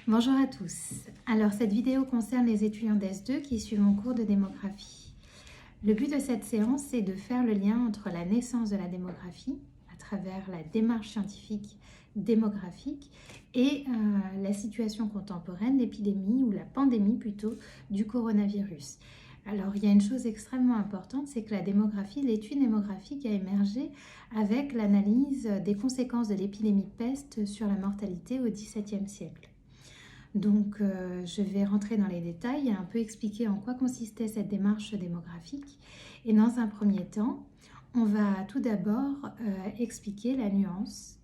Bonjour à tous. Alors cette vidéo concerne les étudiants d'S2 qui suivent mon cours de démographie. Le but de cette séance est de faire le lien entre la naissance de la démographie à travers la démarche scientifique démographique et la situation contemporaine, l'épidémie ou la pandémie plutôt du coronavirus. Alors il y a une chose extrêmement importante, c'est que la démographie, l'étude démographique a émergé avec l'analyse des conséquences de l'épidémie de peste sur la mortalité au XVIIe siècle. Donc, je vais rentrer dans les détails et un peu expliquer en quoi consistait cette démarche démographique. Et dans un premier temps, on va tout d'abord expliquer la nuance.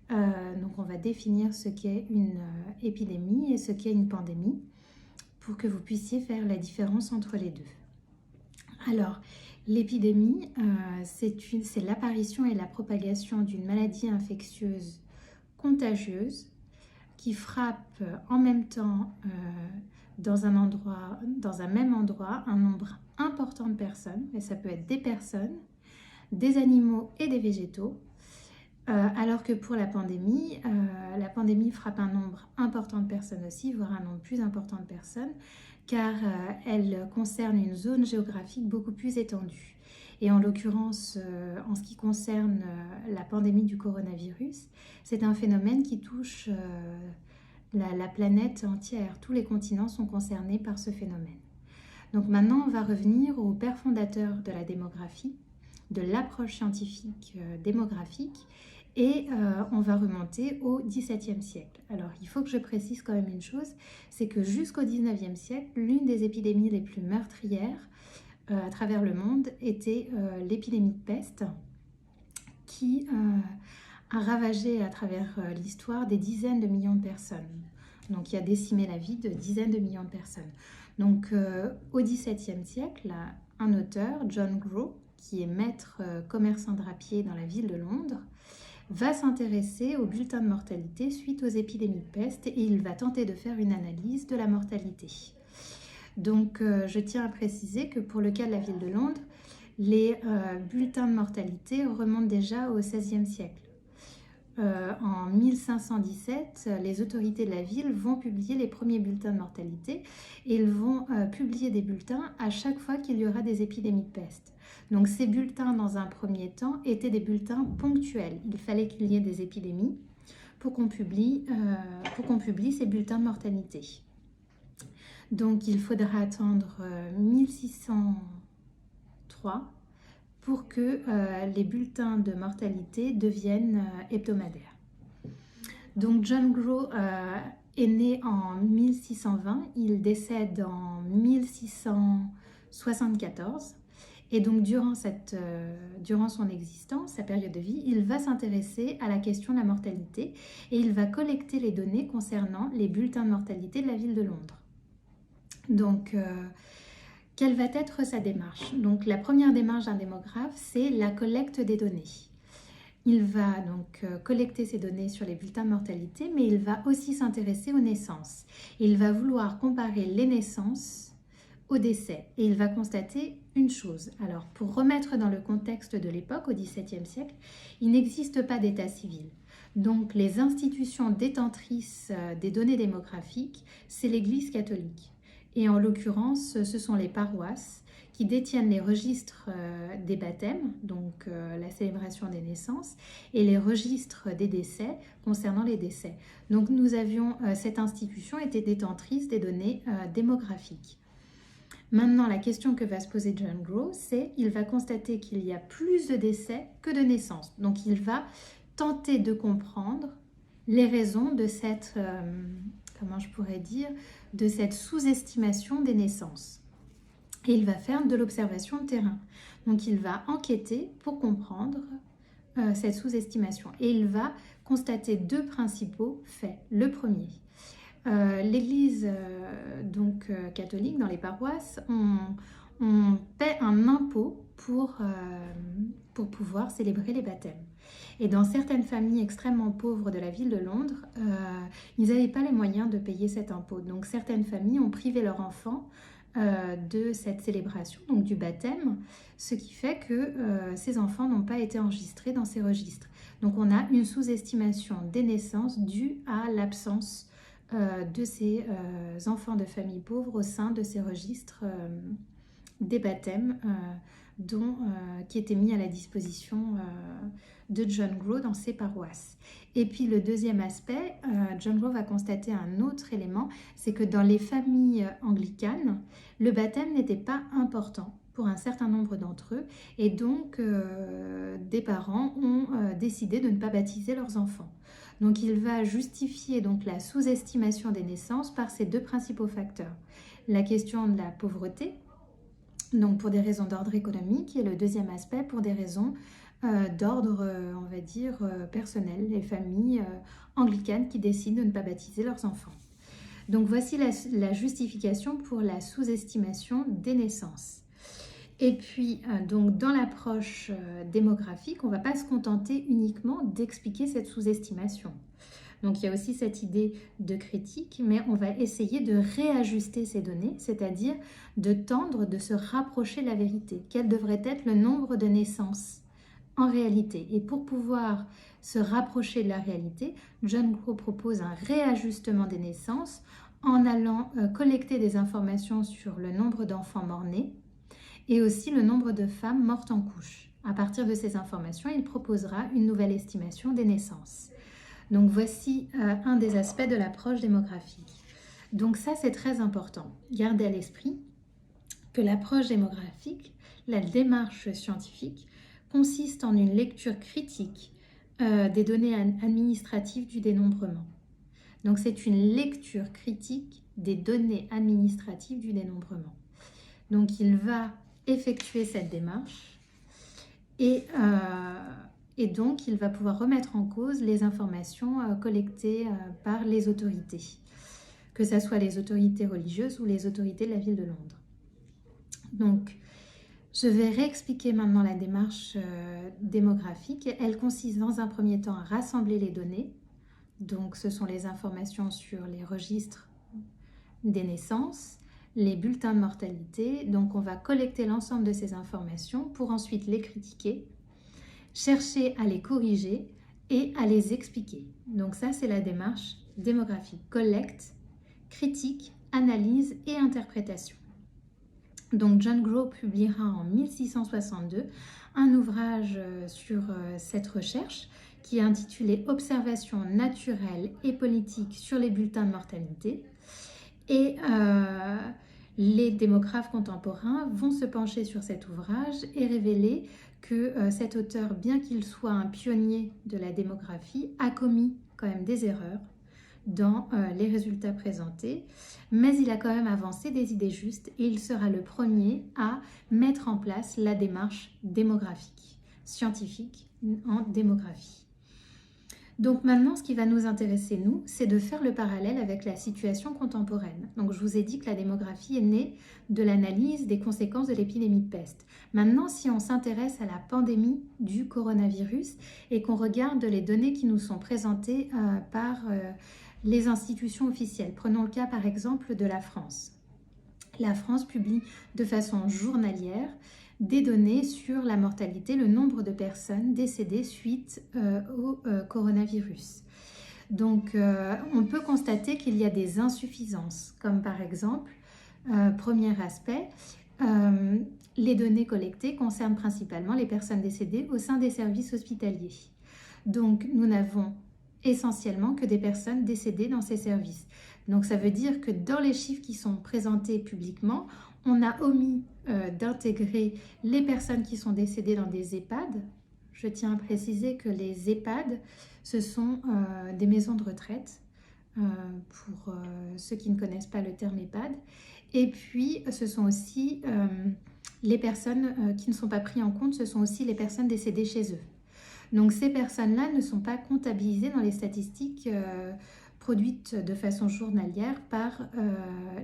Donc, on va définir ce qu'est une épidémie et ce qu'est une pandémie pour que vous puissiez faire la différence entre les deux. Alors, l'épidémie, c'est l'apparition et la propagation d'une maladie infectieuse contagieuse qui frappe en même temps dans un même endroit un nombre important de personnes, et ça peut être des personnes, des animaux et des végétaux, alors que pour la pandémie frappe un nombre important de personnes aussi, voire un nombre plus important de personnes, car elle concerne une zone géographique beaucoup plus étendue. Et en l'occurrence, en ce qui concerne la pandémie du coronavirus, c'est un phénomène qui touche la planète entière. Tous les continents sont concernés par ce phénomène. Donc maintenant, on va revenir au père fondateur de la démographie, de l'approche scientifique démographique, et on va remonter au XVIIe siècle. Alors, il faut que je précise quand même une chose, c'est que jusqu'au XIXe siècle, l'une des épidémies les plus meurtrières à travers le monde était l'épidémie de peste, qui a ravagé à travers l'histoire des dizaines de millions de personnes. Donc, qui a décimé la vie de dizaines de millions de personnes. Donc, au XVIIe siècle, un auteur, John Grow, qui est maître commerçant drapier dans la ville de Londres, va s'intéresser au bulletin de mortalité suite aux épidémies de peste et il va tenter de faire une analyse de la mortalité. Donc, je tiens à préciser que pour le cas de la ville de Londres, les bulletins de mortalité remontent déjà au XVIe siècle. En 1517, les autorités de la ville vont publier les premiers bulletins de mortalité et ils vont publier des bulletins à chaque fois qu'il y aura des épidémies de peste. Donc ces bulletins, dans un premier temps, étaient des bulletins ponctuels. Il fallait qu'il y ait des épidémies pour qu'on publie ces bulletins de mortalité. Donc il faudra attendre 1603 pour que les bulletins de mortalité deviennent hebdomadaires. Donc John Grow est né en 1620, il décède en 1674. Et donc durant son existence, sa période de vie, il va s'intéresser à la question de la mortalité et il va collecter les données concernant les bulletins de mortalité de la ville de Londres. Donc, quelle va être sa démarche? Donc, la première démarche d'un démographe, c'est la collecte des données. Il va donc collecter ces données sur les bulletins de mortalité, mais il va aussi s'intéresser aux naissances. Il va vouloir comparer les naissances aux décès et il va constater une chose. Alors, pour remettre dans le contexte de l'époque, au XVIIe siècle, il n'existe pas d'état civil. Donc, les institutions détentrices des données démographiques, c'est l'Église catholique. Et en l'occurrence, ce sont les paroisses qui détiennent les registres des baptêmes, donc la célébration des naissances, et les registres des décès concernant les décès. Donc nous avions, cette institution était détentrice des données démographiques. Maintenant, la question que va se poser John Grow, c'est qu'il va constater qu'il y a plus de décès que de naissances. Donc il va tenter de comprendre les raisons de cette, de cette sous-estimation des naissances. Et il va faire de l'observation de terrain. Donc il va enquêter pour comprendre cette sous-estimation. Et il va constater deux principaux faits. Le premier, l'Église catholique dans les paroisses, on paie un impôt pour pouvoir célébrer les baptêmes. Et dans certaines familles extrêmement pauvres de la ville de Londres, ils n'avaient pas les moyens de payer cet impôt. Donc certaines familles ont privé leurs enfants de cette célébration, donc du baptême, ce qui fait que ces enfants n'ont pas été enregistrés dans ces registres. Donc on a une sous-estimation des naissances due à l'absence de ces enfants de familles pauvres au sein de ces registres des baptêmes qui étaient mis à la disposition de John Grow dans ses paroisses. Et puis le deuxième aspect, John Grow va constater un autre élément, c'est que dans les familles anglicanes, le baptême n'était pas important pour un certain nombre d'entre eux, et donc des parents ont décidé de ne pas baptiser leurs enfants. Donc il va justifier donc la sous-estimation des naissances par ces deux principaux facteurs. La question de la pauvreté, donc pour des raisons d'ordre économique, et le deuxième aspect pour des raisons d'ordre, on va dire, personnel, les familles anglicanes qui décident de ne pas baptiser leurs enfants. Donc voici la justification pour la sous-estimation des naissances. Et puis, donc dans l'approche démographique, on ne va pas se contenter uniquement d'expliquer cette sous-estimation. Donc il y a aussi cette idée de critique, mais on va essayer de réajuster ces données, c'est-à-dire de tendre, de se rapprocher de la vérité. Quel devrait être le nombre de naissances en réalité? Et pour pouvoir se rapprocher de la réalité, John Grow propose un réajustement des naissances en allant collecter des informations sur le nombre d'enfants morts-nés et aussi le nombre de femmes mortes en couche. À partir de ces informations, il proposera une nouvelle estimation des naissances. Donc voici un des aspects de l'approche démographique. Donc ça, c'est très important. Gardez à l'esprit que l'approche démographique, la démarche scientifique, consiste en une lecture critique des données administratives du dénombrement. Donc c'est une lecture critique des données administratives du dénombrement. Donc il va effectuer cette démarche et donc il va pouvoir remettre en cause les informations collectées par les autorités, que ce soit les autorités religieuses ou les autorités de la ville de Londres. Donc je vais réexpliquer maintenant la démarche démographique. Elle consiste dans un premier temps à rassembler les données. Donc ce sont les informations sur les registres des naissances, les bulletins de mortalité. Donc on va collecter l'ensemble de ces informations pour ensuite les critiquer, chercher à les corriger et à les expliquer. Donc ça, c'est la démarche démographique. Collecte, critique, analyse et interprétation. Donc John Grow publiera en 1662 un ouvrage sur cette recherche qui est intitulé « Observations naturelles et politiques sur les bulletins de mortalité ». Et les démographes contemporains vont se pencher sur cet ouvrage et révéler que cet auteur, bien qu'il soit un pionnier de la démographie, a commis quand même des erreurs dans les résultats présentés, mais il a quand même avancé des idées justes et il sera le premier à mettre en place la démarche démographique, scientifique en démographie. Donc maintenant, ce qui va nous intéresser, nous, c'est de faire le parallèle avec la situation contemporaine. Donc je vous ai dit que la démographie est née de l'analyse des conséquences de l'épidémie de peste. Maintenant, si on s'intéresse à la pandémie du coronavirus et qu'on regarde les données qui nous sont présentées par les institutions officielles, prenons le cas par exemple de la France. La France publie de façon journalière des données sur la mortalité, le nombre de personnes décédées suite au coronavirus. Donc, on peut constater qu'il y a des insuffisances, comme par exemple, premier aspect, les données collectées concernent principalement les personnes décédées au sein des services hospitaliers. Donc, nous n'avons essentiellement que des personnes décédées dans ces services. Donc, ça veut dire que dans les chiffres qui sont présentés publiquement, on a omis d'intégrer les personnes qui sont décédées dans des EHPAD. Je tiens à préciser que les EHPAD, ce sont des maisons de retraite, pour ceux qui ne connaissent pas le terme EHPAD. Et puis, ce sont aussi les personnes qui ne sont pas prises en compte, ce sont aussi les personnes décédées chez eux. Donc, ces personnes-là ne sont pas comptabilisées dans les statistiques produites de façon journalière par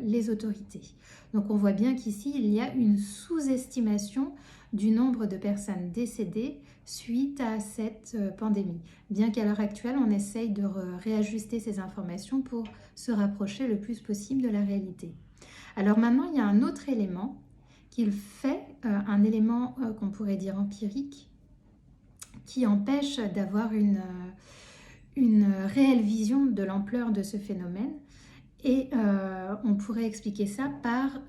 les autorités. Donc on voit bien qu'ici, il y a une sous-estimation du nombre de personnes décédées suite à cette pandémie. Bien qu'à l'heure actuelle, on essaye de réajuster ces informations pour se rapprocher le plus possible de la réalité. Alors maintenant, il y a un autre élément qu'il fait, un élément qu'on pourrait dire empirique, qui empêche d'avoir une réelle vision de l'ampleur de ce phénomène. Et on pourrait expliquer ça par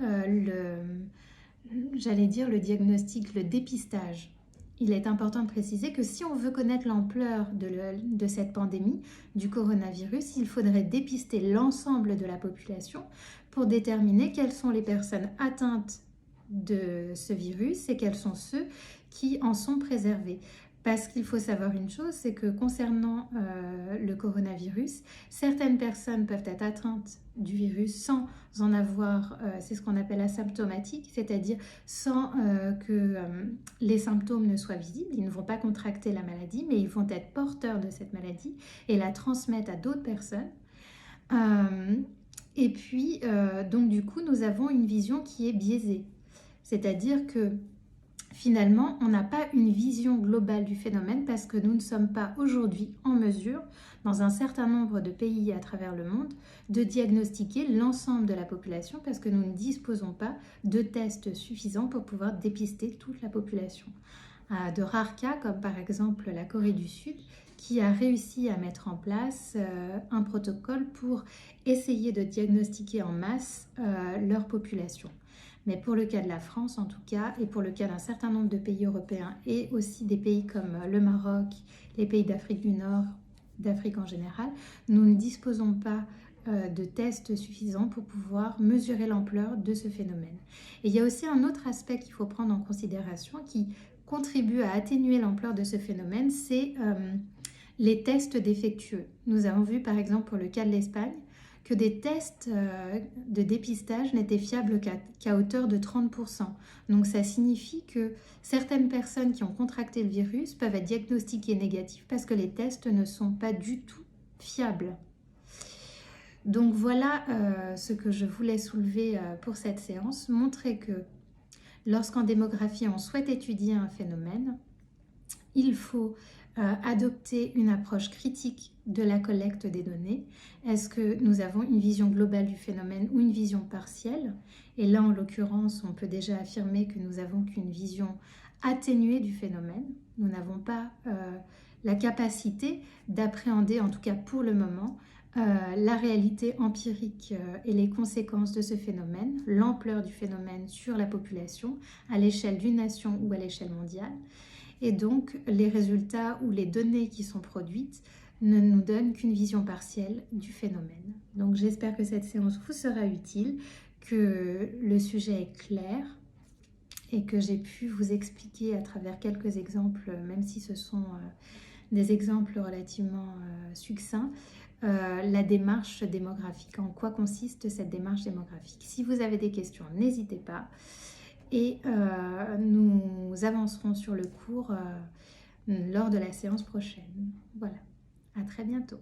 j'allais dire le diagnostic, le dépistage. Il est important de préciser que si on veut connaître l'ampleur de cette pandémie, du coronavirus, il faudrait dépister l'ensemble de la population pour déterminer quelles sont les personnes atteintes de ce virus et quels sont ceux qui en sont préservés. Parce qu'il faut savoir une chose, c'est que concernant le coronavirus, certaines personnes peuvent être atteintes du virus sans en avoir, c'est ce qu'on appelle asymptomatique, c'est-à-dire sans que les symptômes ne soient visibles. Ils ne vont pas contracter la maladie, mais ils vont être porteurs de cette maladie et la transmettre à d'autres personnes. Et puis, donc du coup, nous avons une vision qui est biaisée. C'est-à-dire que finalement, on n'a pas une vision globale du phénomène parce que nous ne sommes pas aujourd'hui en mesure, dans un certain nombre de pays à travers le monde, de diagnostiquer l'ensemble de la population parce que nous ne disposons pas de tests suffisants pour pouvoir dépister toute la population. De rares cas, comme par exemple la Corée du Sud, qui a réussi à mettre en place un protocole pour essayer de diagnostiquer en masse leur population. Mais pour le cas de la France en tout cas, et pour le cas d'un certain nombre de pays européens et aussi des pays comme le Maroc, les pays d'Afrique du Nord, d'Afrique en général, nous ne disposons pas de tests suffisants pour pouvoir mesurer l'ampleur de ce phénomène. Et il y a aussi un autre aspect qu'il faut prendre en considération qui contribue à atténuer l'ampleur de ce phénomène, c'est les tests défectueux. Nous avons vu par exemple pour le cas de l'Espagne que des tests de dépistage n'étaient fiables qu'à hauteur de 30%. Donc ça signifie que certaines personnes qui ont contracté le virus peuvent être diagnostiquées négatives parce que les tests ne sont pas du tout fiables. Donc voilà ce que je voulais soulever pour cette séance, montrer que lorsqu'en démographie on souhaite étudier un phénomène, il faut adopter une approche critique de la collecte des données. Est-ce que nous avons une vision globale du phénomène ou une vision partielle? Et là, en l'occurrence, on peut déjà affirmer que nous n'avons qu'une vision atténuée du phénomène. Nous n'avons pas la capacité d'appréhender, en tout cas pour le moment, la réalité empirique et les conséquences de ce phénomène, l'ampleur du phénomène sur la population, à l'échelle d'une nation ou à l'échelle mondiale. Et donc, les résultats ou les données qui sont produites ne nous donnent qu'une vision partielle du phénomène. Donc, j'espère que cette séance vous sera utile, que le sujet est clair et que j'ai pu vous expliquer à travers quelques exemples, même si ce sont des exemples relativement succincts, la démarche démographique, en quoi consiste cette démarche démographique. Si vous avez des questions, n'hésitez pas. Et nous avancerons sur le cours lors de la séance prochaine. Voilà, à très bientôt.